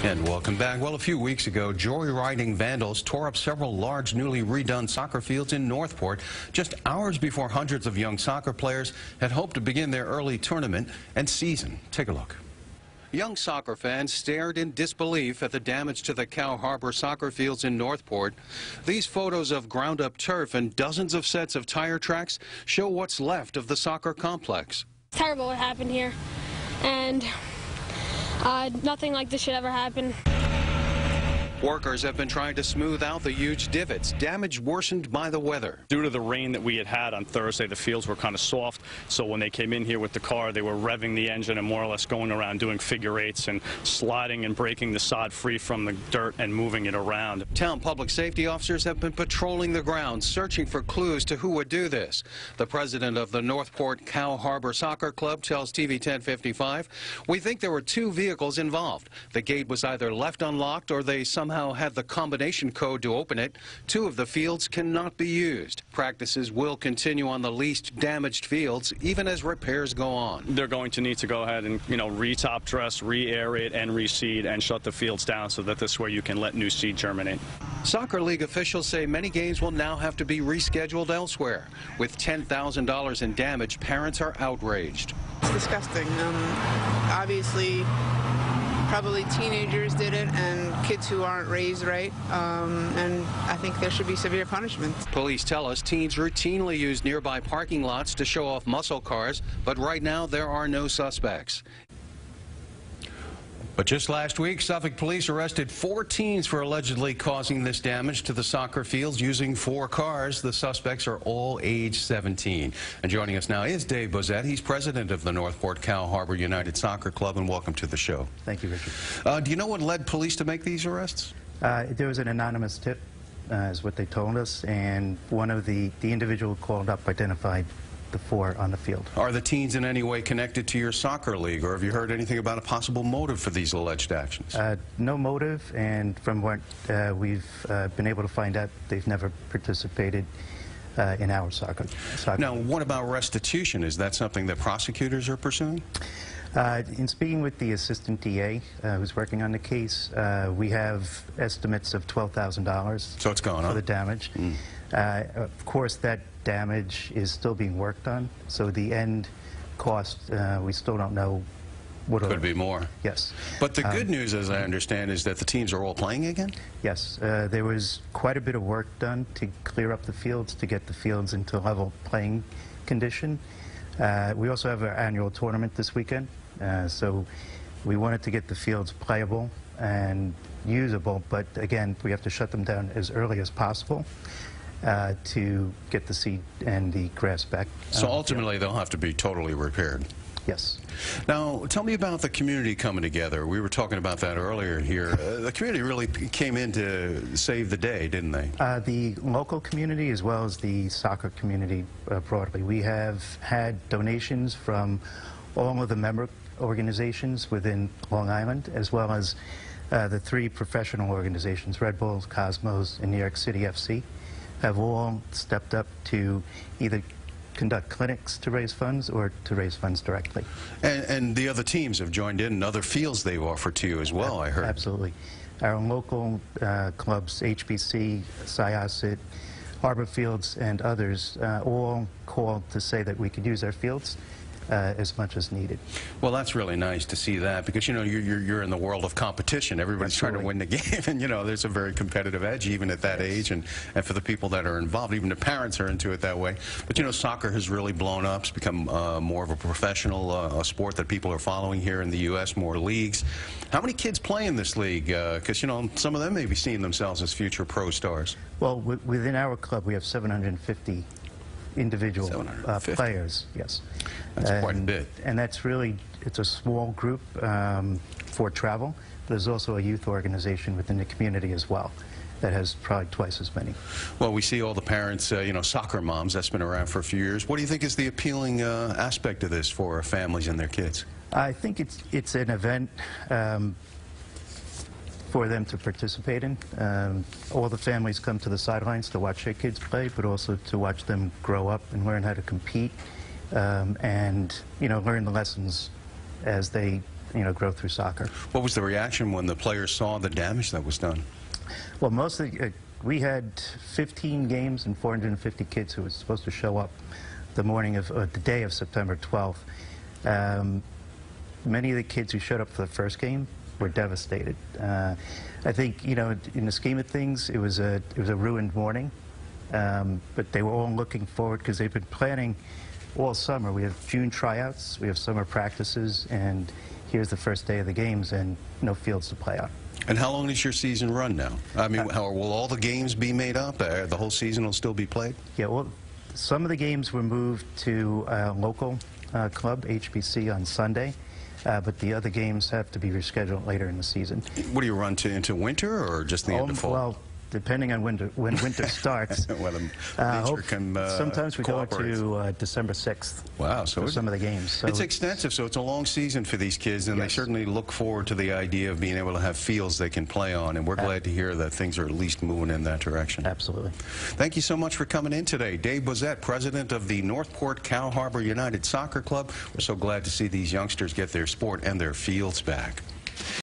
And welcome back. Well, a few weeks ago, joyriding vandals tore up several large, newly redone soccer fields in Northport, just hours before hundreds of young soccer players had hoped to begin their early tournament and season. Take a look. Young soccer fans stared in disbelief at the damage to the Cow Harbor soccer fields in Northport. These photos of ground-up turf and dozens of sets of tire tracks show what's left of the soccer complex. It's terrible what happened here, and nothing like this should ever happen. Workers have been trying to smooth out the huge divots, damage worsened by the weather. Due to the rain that we had on Thursday, the fields were kind of soft, so when they came in here with the car, they were revving the engine and more or less going around doing figure eights and sliding and breaking the sod free from the dirt and moving it around. Town public safety officers have been patrolling the grounds, searching for clues to who would do this. The president of the Northport Cow Harbor Soccer Club tells TV 1055, "We think there were two vehicles involved. The gate was either left unlocked or they somehow had the combination code to open it. Two of the fields cannot be used. Practices will continue on the least damaged fields, even as repairs go on." They're going to need to go ahead and, re-top dress, re-aerate, and reseed and shut the fields down so that this way you can let new seed germinate. Soccer league officials say many games will now have to be rescheduled elsewhere. With $10,000 in damage, parents are outraged. It's disgusting. Obviously, probably teenagers did it and kids who aren't raised right, and I think there should be severe punishment. Police tell us teens routinely use nearby parking lots to show off muscle cars, but right now there are no suspects. But just last week, Suffolk police arrested 4 teens for allegedly causing this damage to the soccer fields using 4 cars. The suspects are all age 17. And joining us now is Dave Bozett. He's president of the Northport Cow Harbor United Soccer Club, and welcome to the show. Thank you, Richard. Do you know what led police to make these arrests? There was an anonymous tip, is what they told us, and one of the individual called up identified the 4 on the field. Are the teens in any way connected to your soccer league, or have you heard anything about a possible motive for these alleged actions? No motive, and from what we've been able to find out, they've never participated in our soccer. Now, what about restitution? Is that something that prosecutors are pursuing? In speaking with the assistant DA who's working on the case, we have estimates of $12,000 so it's gone for up. the damage. Of course, that damage is still being worked on, so the end cost, we still don't know what could be more. Yes. But the good news, as I understand, is that the teams are all playing again? Yes. There was quite a bit of work done to clear up the fields, to get the fields into level playing condition. We also have our annual tournament this weekend, so we wanted to get the fields playable and usable, but again, we have to shut them down as early as possible to get the seed and the grass back. So ultimately, they'll have to be totally repaired. Yes. Now, tell me about the community coming together. We were talking about that earlier here. The community really came in to save the day, didn't they? The local community as well as the soccer community broadly. We have had donations from all of the member organizations within Long Island, as well as the 3 professional organizations, Red Bulls, Cosmos, and New York City FC, have all stepped up to either conduct clinics to raise funds or to raise funds directly. And the other teams have joined in, and other fields they've offered to you as well, I heard. Absolutely. Our local clubs, HBC, Syosset, Harbor Fields, and others, all called to say that we could use our fields as much as needed. Well, that's really nice to see that, because you're in the world of competition. Everybody's trying to win the game, and there's a very competitive edge even at that age, and for the people that are involved, even the parents are into it that way. But soccer has really blown up. It's become more of a professional sport that people are following here in the U.S., more leagues. How many kids play in this league? Because some of them may be seeing themselves as future pro stars. Well, within our club, we have 750 individual players, yes. That's quite a bit. And that's really, it's a small group for travel. There's also a youth organization within the community as well that has probably twice as many. Well, we see all the parents, soccer moms, that's been around for a few years. What do you think is the appealing aspect of this for families and their kids? I think it's an event for them to participate in. All the families come to the sidelines to watch their kids play, but also to watch them grow up and learn how to compete and learn the lessons as they grow through soccer. What was the reaction when the players saw the damage that was done? Well, mostly we had 15 games and 450 kids who were supposed to show up the morning of the day of September 12th. Many of the kids who showed up for the first game were devastated. I think, in the scheme of things, it was a ruined morning, but they were all looking forward because they've been planning all summer. We have June tryouts, we have summer practices, and here's the first day of the games and no fields to play on. And how long does your season run now? I mean, will all the games be made up? The whole season will still be played? Yeah, well, some of the games were moved to a local club, HBC, on Sunday, but the other games have to be rescheduled later in the season. What do you run into winter or just the end of fall? Well, depending on when winter starts. When nature can sometimes we go cooperate. to December 6th. Wow, so for some of the games. So it's extensive, so it's a long season for these kids, and yes, they certainly look forward to the idea of being able to have fields they can play on, and we're glad to hear that things are at least moving in that direction. Absolutely. Thank you so much for coming in today. Dave Bozett, president of the Northport Cow Harbor United Soccer Club. We're so glad to see these youngsters get their sport and their fields back.